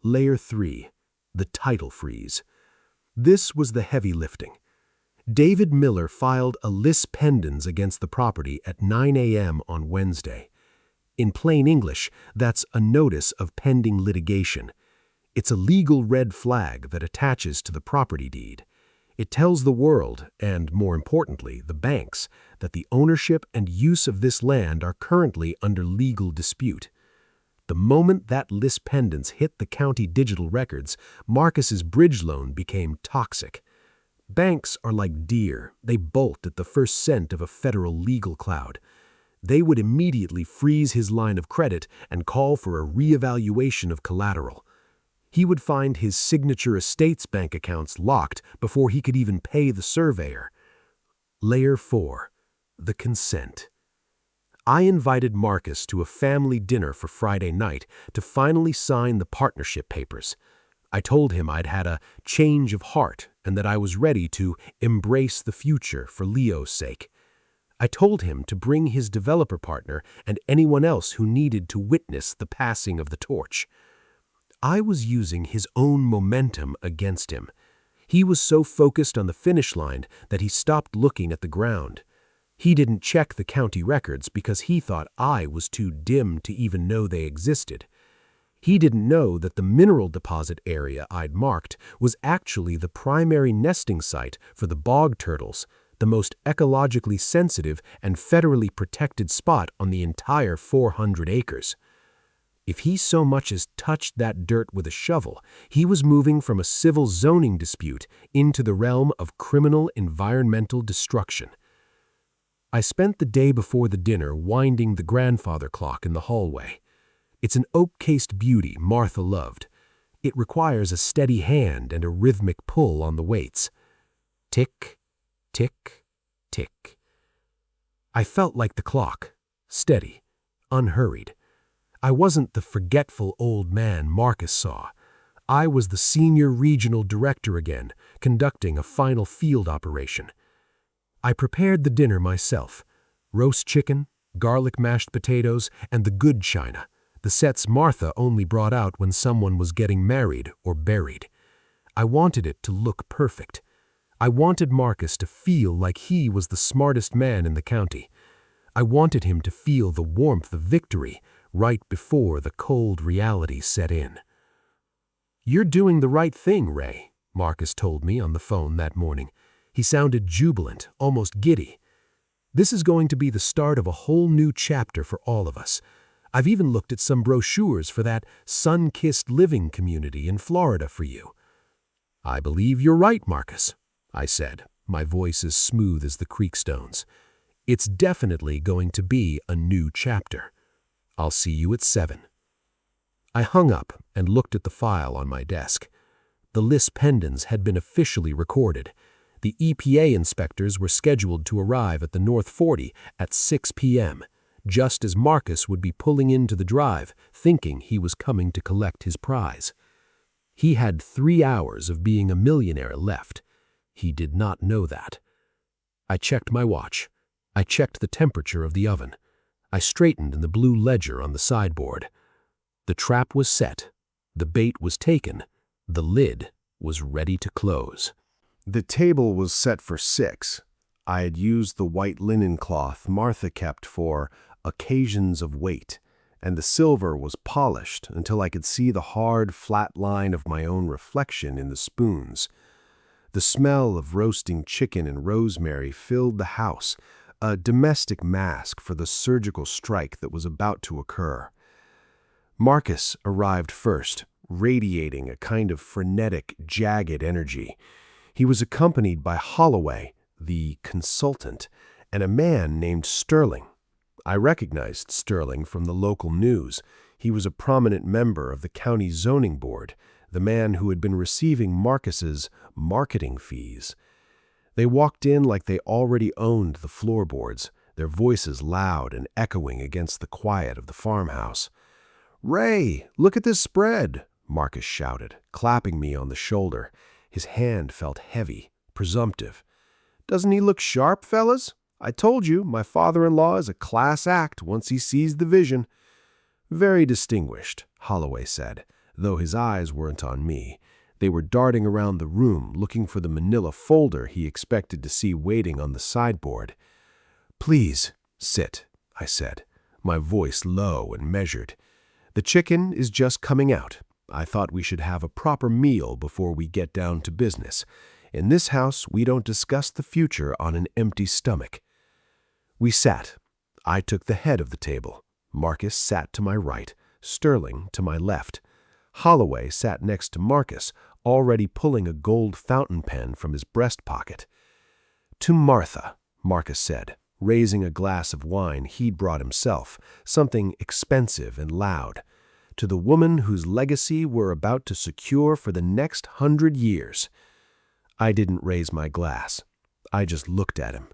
Layer 3. The title freeze. This was the heavy lifting. David Miller filed a lis pendens against the property at 9 a.m. on Wednesday. In plain English, that's a notice of pending litigation. It's a legal red flag that attaches to the property deed. It tells the world, and more importantly, the banks, that the ownership and use of this land are currently under legal dispute. The moment that lis pendens hit the county digital records, Marcus's bridge loan became toxic. Banks are like deer. They bolt at the first scent of a federal legal cloud. They would immediately freeze his line of credit and call for a reevaluation of collateral. He would find his Signature Estates bank accounts locked before he could even pay the surveyor. Layer 4. The consent. I invited Marcus to a family dinner for Friday night to finally sign the partnership papers. I told him I'd had a change of heart and that I was ready to embrace the future for Leo's sake. I told him to bring his developer partner and anyone else who needed to witness the passing of the torch. I was using his own momentum against him. He was so focused on the finish line that he stopped looking at the ground. He didn't check the county records because he thought I was too dim to even know they existed. He didn't know that the mineral deposit area I'd marked was actually the primary nesting site for the bog turtles, the most ecologically sensitive and federally protected spot on the entire 400 acres. If he so much as touched that dirt with a shovel, he was moving from a civil zoning dispute into the realm of criminal environmental destruction. I spent the day before the dinner winding the grandfather clock in the hallway. It's an oak-cased beauty Martha loved. It requires a steady hand and a rhythmic pull on the weights. Tick, tick, tick. I felt like the clock, steady, unhurried. I wasn't the forgetful old man Marcus saw. I was the senior regional director again, conducting a final field operation. I prepared the dinner myself. Roast chicken, garlic mashed potatoes, and the good china, the sets Martha only brought out when someone was getting married or buried. I wanted it to look perfect. I wanted Marcus to feel like he was the smartest man in the county. I wanted him to feel the warmth of victory right before the cold reality set in. "You're doing the right thing, Ray," Marcus told me on the phone that morning. He sounded jubilant, almost giddy. "This is going to be the start of a whole new chapter for all of us. I've even looked at some brochures for that sun-kissed living community in Florida for you." "I believe you're right, Marcus," I said, my voice as smooth as the creek stones. "It's definitely going to be a new chapter. I'll see you at 7. I hung up and looked at the file on my desk. The lis pendens had been officially recorded. The EPA inspectors were scheduled to arrive at the North 40 at 6 p.m., just as Marcus would be pulling into the drive, thinking he was coming to collect his prize. He had 3 hours of being a millionaire left. He did not know that. I checked my watch. I checked the temperature of the oven. I straightened in the blue ledger on the sideboard. The trap was set. The bait was taken. The lid was ready to close. The table was set for 6. I had used the white linen cloth Martha kept for occasions of weight, and the silver was polished until I could see the hard, flat line of my own reflection in the spoons. The smell of roasting chicken and rosemary filled the house, a domestic mask for the surgical strike that was about to occur. Marcus arrived first, radiating a kind of frenetic, jagged energy. He was accompanied by Holloway, the consultant, and a man named Sterling. I recognized Sterling from the local news. He was a prominent member of the county zoning board, the man who had been receiving Marcus's marketing fees. They walked in like they already owned the floorboards, their voices loud and echoing against the quiet of the farmhouse. "Ray, look at this spread," Marcus shouted, clapping me on the shoulder. His hand felt heavy, presumptive. "Doesn't he look sharp, fellas? I told you, my father-in-law is a class act once he sees the vision." "Very distinguished," Holloway said, though his eyes weren't on me. They were darting around the room, looking for the manila folder he expected to see waiting on the sideboard. "Please, sit," I said, my voice low and measured. "The chicken is just coming out. I thought we should have a proper meal before we get down to business. In this house, we don't discuss the future on an empty stomach." We sat. I took the head of the table. Marcus sat to my right, Sterling to my left. Holloway sat next to Marcus, already pulling a gold fountain pen from his breast pocket. "To Martha," Marcus said, raising a glass of wine he'd brought himself, something expensive and loud. "To the woman whose legacy we're about to secure for the next 100 years. I didn't raise my glass. I just looked at him.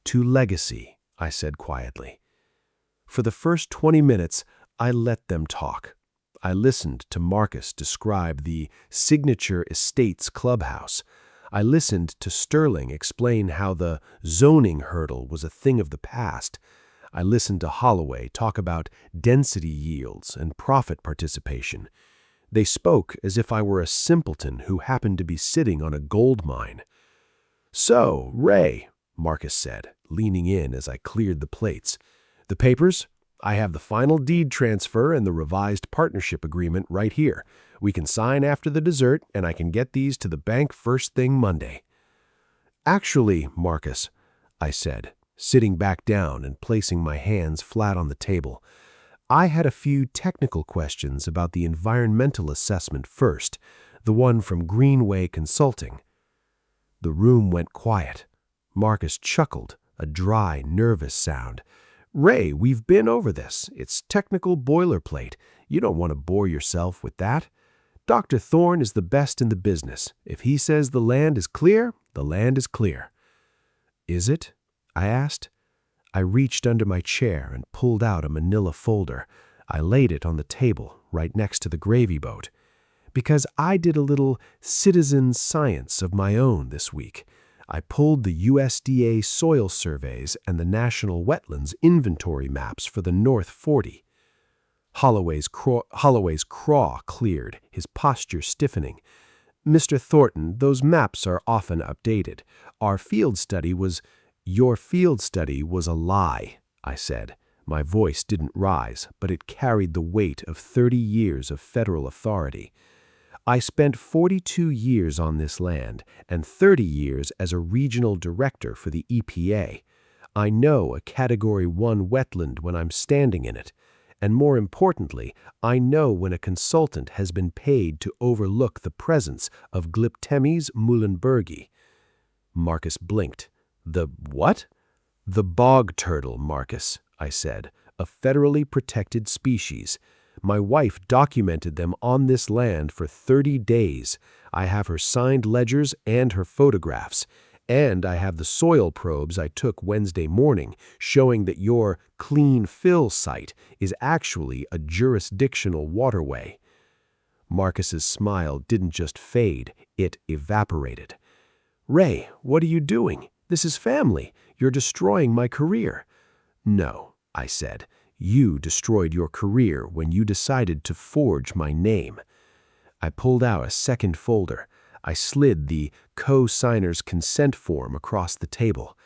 "To legacy," I said quietly. For the first 20 minutes, I let them talk. I listened to Marcus describe the Signature Estates clubhouse. I listened to Sterling explain how the zoning hurdle was a thing of the past. I listened to Holloway talk about density yields and profit participation. They spoke as if I were a simpleton who happened to be sitting on a gold mine. "So, Ray," Marcus said, leaning in as I cleared the plates. "The papers? I have the final deed transfer and the revised partnership agreement right here. We can sign after the dessert, and I can get these to the bank first thing Monday." "Actually, Marcus," I said, sitting back down and placing my hands flat on the table, "I had a few technical questions about the environmental assessment first, the one from Greenway Consulting." The room went quiet. Marcus chuckled, a dry, nervous sound. "Ray, we've been over this. It's technical boilerplate. You don't want to bore yourself with that. Dr. Thorne is the best in the business. If he says the land is clear, the land is clear." "Is it?" I asked. I reached under my chair and pulled out a manila folder. I laid it on the table, right next to the gravy boat. Because I did a little citizen science of my own this week. I pulled the USDA soil surveys and the National Wetlands inventory maps for the North 40. Holloway's craw cleared, his posture stiffening. "Mr. Thornton, those maps are often updated. Our field study was—" "Your field study was a lie," I said. My voice didn't rise, but it carried the weight of 30 years of federal authority. "I spent 42 years on this land and 30 years as a regional director for the EPA. I know a Category 1 wetland when I'm standing in it, And more importantly, I know when a consultant has been paid to overlook the presence of Glyptemes muhlenbergi. Marcus blinked. The what? The bog turtle, Marcus, I said, a federally protected species. My wife documented them on this land for 30 days. I have her signed ledgers and her photographs. And I have the soil probes I took Wednesday morning showing that your clean fill site is actually a jurisdictional waterway. Marcus's smile didn't just fade, it evaporated. Ray, what are you doing? This is family. You're destroying my career. No, I said. You destroyed your career when you decided to forge my name. I pulled out a second folder. I slid the co-signer's consent form across the table.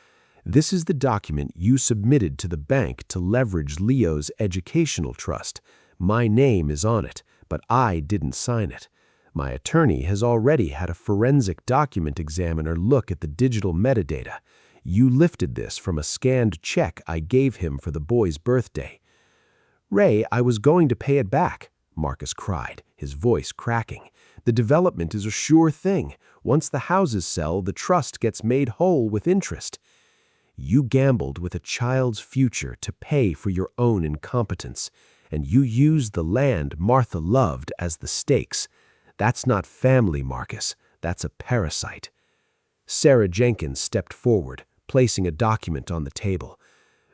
This is the document you submitted to the bank to leverage Leo's educational trust. My name is on it, but I didn't sign it. My attorney has already had a forensic document examiner look at the digital metadata. You lifted this from a scanned check I gave him for the boy's birthday. Ray, I was going to pay it back, Marcus cried, his voice cracking. The development is a sure thing. Once the houses sell, the trust gets made whole with interest. You gambled with a child's future to pay for your own incompetence, and you used the land Martha loved as the stakes. That's not family, Marcus. That's a parasite. Sarah Jenkins stepped forward, placing a document on the table.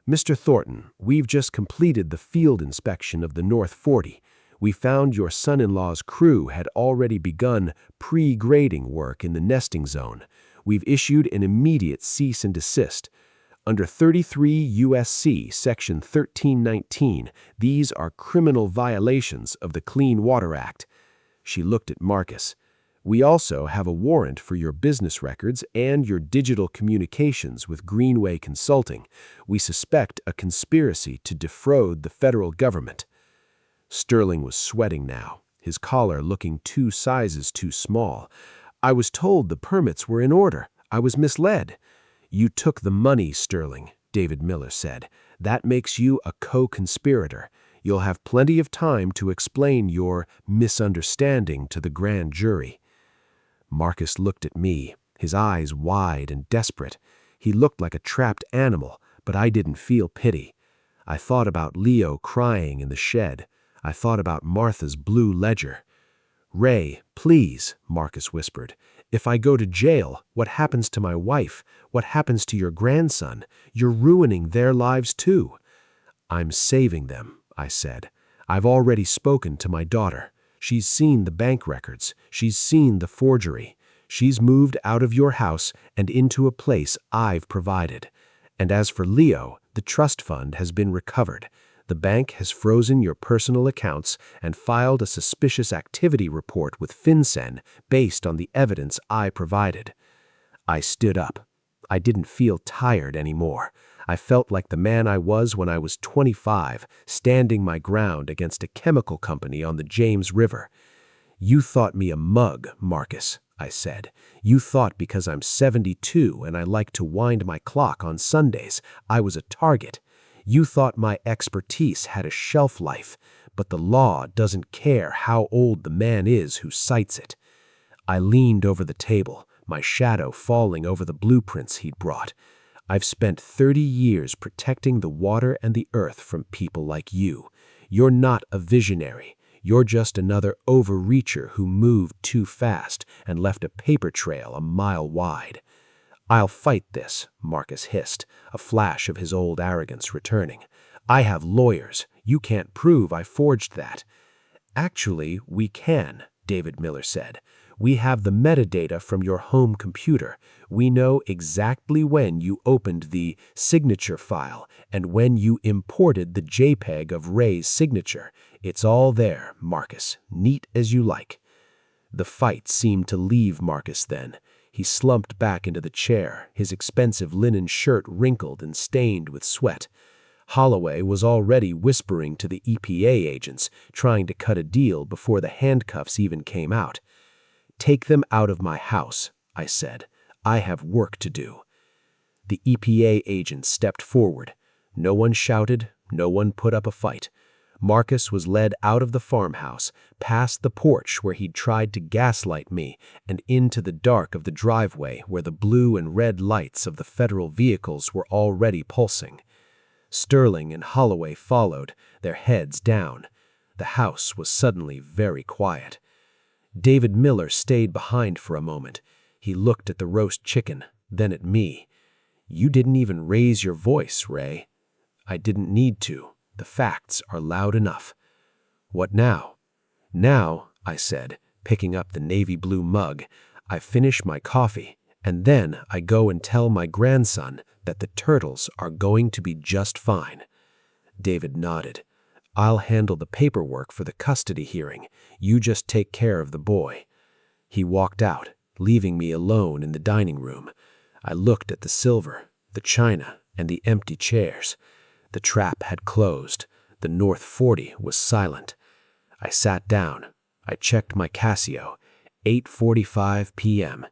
Mr. Thornton, we've just completed the field inspection of the North 40. We found your son-in-law's crew had already begun pre-grading work in the nesting zone. We've issued an immediate cease and desist. Under 33 U.S.C. Section 1319, these are criminal violations of the Clean Water Act. She looked at Marcus. We also have a warrant for your business records and your digital communications with Greenway Consulting. We suspect a conspiracy to defraud the federal government. Sterling was sweating now, his collar looking 2 sizes too small. I was told the permits were in order. I was misled. You took the money, Sterling, David Miller said. That makes you a co-conspirator. You'll have plenty of time to explain your misunderstanding to the grand jury. Marcus looked at me, his eyes wide and desperate. He looked like a trapped animal, but I didn't feel pity. I thought about Leo crying in the shed. I thought about Martha's blue ledger. Ray, please, Marcus whispered. If I go to jail, what happens to my wife? What happens to your grandson? You're ruining their lives too. I'm saving them, I said. I've already spoken to my daughter. She's seen the bank records. She's seen the forgery. She's moved out of your house and into a place I've provided. And as for Leo, the trust fund has been recovered. The bank has frozen your personal accounts and filed a suspicious activity report with FinCEN based on the evidence I provided. I stood up. I didn't feel tired anymore. I felt like the man I was when I was 25, standing my ground against a chemical company on the James River. You thought me a mug, Marcus, I said. You thought because I'm 72 and I like to wind my clock on Sundays, I was a target. You thought my expertise had a shelf life, but the law doesn't care how old the man is who cites it. I leaned over the table, my shadow falling over the blueprints he'd brought. I've spent 30 years protecting the water and the earth from people like you. You're not a visionary. You're just another overreacher who moved too fast and left a paper trail a mile wide. I'll fight this, Marcus hissed, a flash of his old arrogance returning. I have lawyers. You can't prove I forged that. Actually, we can, David Miller said. We have the metadata from your home computer. We know exactly when you opened the signature file and when you imported the JPEG of Ray's signature. It's all there, Marcus, neat as you like. The fight seemed to leave Marcus then. He slumped back into the chair, his expensive linen shirt wrinkled and stained with sweat. Holloway was already whispering to the EPA agents, trying to cut a deal before the handcuffs even came out. Take them out of my house, I said. I have work to do. The EPA agent stepped forward. No one shouted, no one put up a fight. Marcus was led out of the farmhouse, past the porch where he'd tried to gaslight me, and into the dark of the driveway where the blue and red lights of the federal vehicles were already pulsing. Sterling and Holloway followed, their heads down. The house was suddenly very quiet. David Miller stayed behind for a moment. He looked at the roast chicken, then at me. "You didn't even raise your voice, Ray." "I didn't need to. The facts are loud enough." "What now?" "Now," I said, picking up the navy blue mug, "I finish my coffee, and then I go and tell my grandson that the turtles are going to be just fine." David nodded. "I'll handle the paperwork for the custody hearing. You just take care of the boy." He walked out, leaving me alone in the dining room. I looked at the silver, the china, and the empty chairs. The trap had closed. The North 40 was silent. I sat down. I checked my Casio. 8:45 p.m.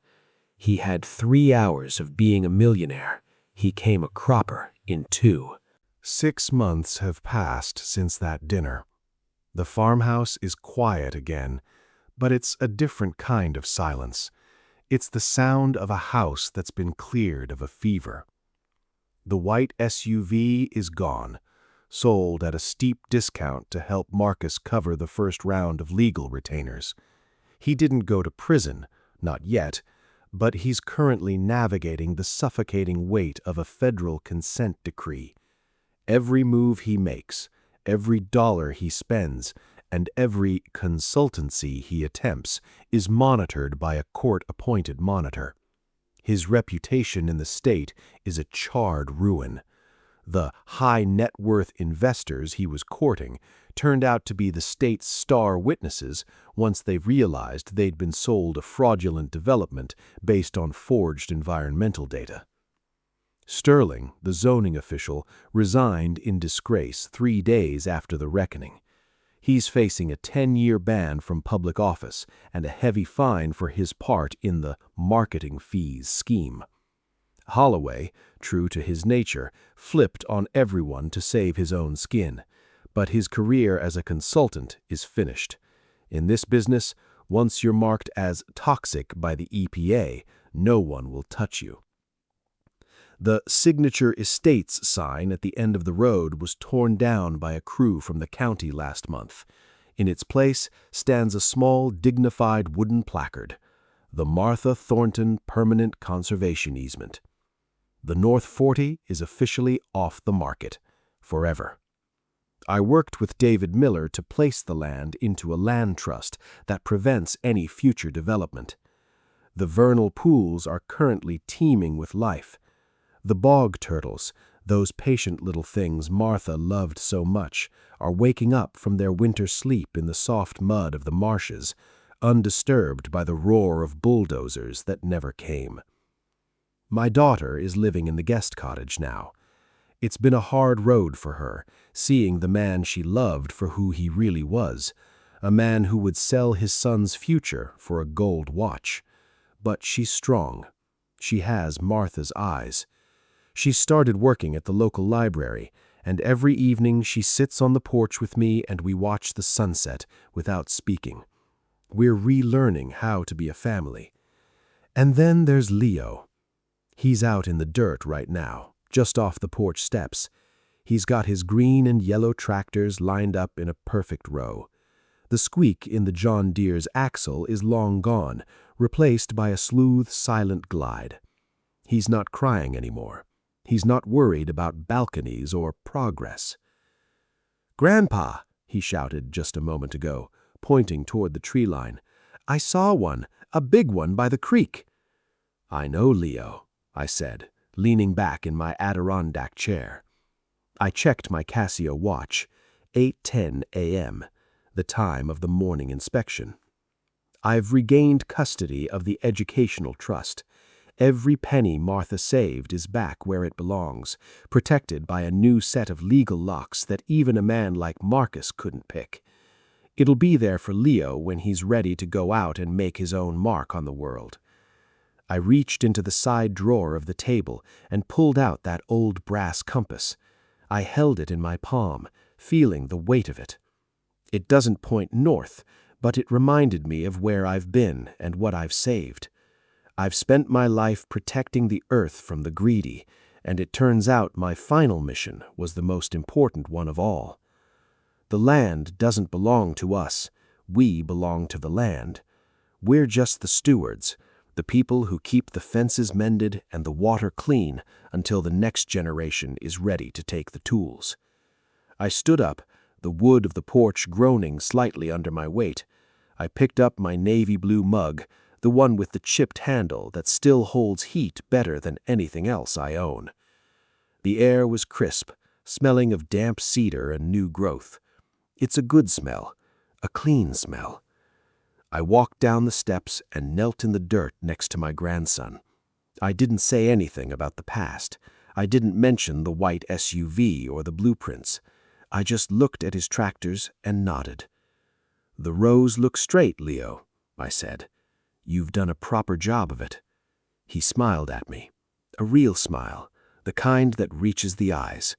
He had 3 hours of being a millionaire. He came a cropper in 2. 6 months have passed since that dinner. The farmhouse is quiet again, but it's a different kind of silence. It's the sound of a house that's been cleared of a fever. The white SUV is gone, sold at a steep discount to help Marcus cover the first round of legal retainers. He didn't go to prison, not yet, but he's currently navigating the suffocating weight of a federal consent decree. Every move he makes, every dollar he spends, and every consultancy he attempts is monitored by a court-appointed monitor. His reputation in the state is a charred ruin. The high-net-worth investors he was courting turned out to be the state's star witnesses once they realized they'd been sold a fraudulent development based on forged environmental data. Sterling, the zoning official, resigned in disgrace 3 days after the reckoning. He's facing a 10-year ban from public office and a heavy fine for his part in the marketing fees scheme. Holloway, true to his nature, flipped on everyone to save his own skin, but his career as a consultant is finished. In this business, once you're marked as toxic by the EPA, no one will touch you. The Signature Estates sign at the end of the road was torn down by a crew from the county last month. In its place stands a small, dignified wooden placard, the Martha Thornton Permanent Conservation Easement. The North 40 is officially off the market, forever. I worked with David Miller to place the land into a land trust that prevents any future development. The vernal pools are currently teeming with life. The bog turtles, those patient little things Martha loved so much, are waking up from their winter sleep in the soft mud of the marshes, undisturbed by the roar of bulldozers that never came. My daughter is living in the guest cottage now. It's been a hard road for her, seeing the man she loved for who he really was, a man who would sell his son's future for a gold watch. But she's strong. She has Martha's eyes. She started working at the local library, and every evening she sits on the porch with me and we watch the sunset without speaking. We're relearning how to be a family. And then there's Leo. He's out in the dirt right now, just off the porch steps. He's got his green and yellow tractors lined up in a perfect row. The squeak in the John Deere's axle is long gone, replaced by a smooth, silent glide. He's not crying anymore. He's not worried about balconies or progress. "Grandpa," he shouted just a moment ago, pointing toward the tree line. "I saw one, a big one by the creek." "I know, Leo," I said, leaning back in my Adirondack chair. I checked my Casio watch, 8:10 a.m., the time of the morning inspection. I've regained custody of the educational trust. Every penny Martha saved is back where it belongs, protected by a new set of legal locks that even a man like Marcus couldn't pick. It'll be there for Leo when he's ready to go out and make his own mark on the world. I reached into the side drawer of the table and pulled out that old brass compass. I held it in my palm, feeling the weight of it. It doesn't point north, but it reminded me of where I've been and what I've saved. I've spent my life protecting the earth from the greedy, and it turns out my final mission was the most important one of all. The land doesn't belong to us. We belong to the land. We're just the stewards, the people who keep the fences mended and the water clean until the next generation is ready to take the tools. I stood up, the wood of the porch groaning slightly under my weight. I picked up my navy blue mug, the one with the chipped handle that still holds heat better than anything else I own. The air was crisp, smelling of damp cedar and new growth. It's a good smell, a clean smell. I walked down the steps and knelt in the dirt next to my grandson. I didn't say anything about the past. I didn't mention the white SUV or the blueprints. I just looked at his tractors and nodded. "The rows look straight, Leo," I said. "You've done a proper job of it." He smiled at me, a real smile, the kind that reaches the eyes.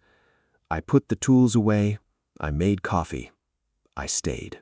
I put the tools away. I made coffee. I stayed.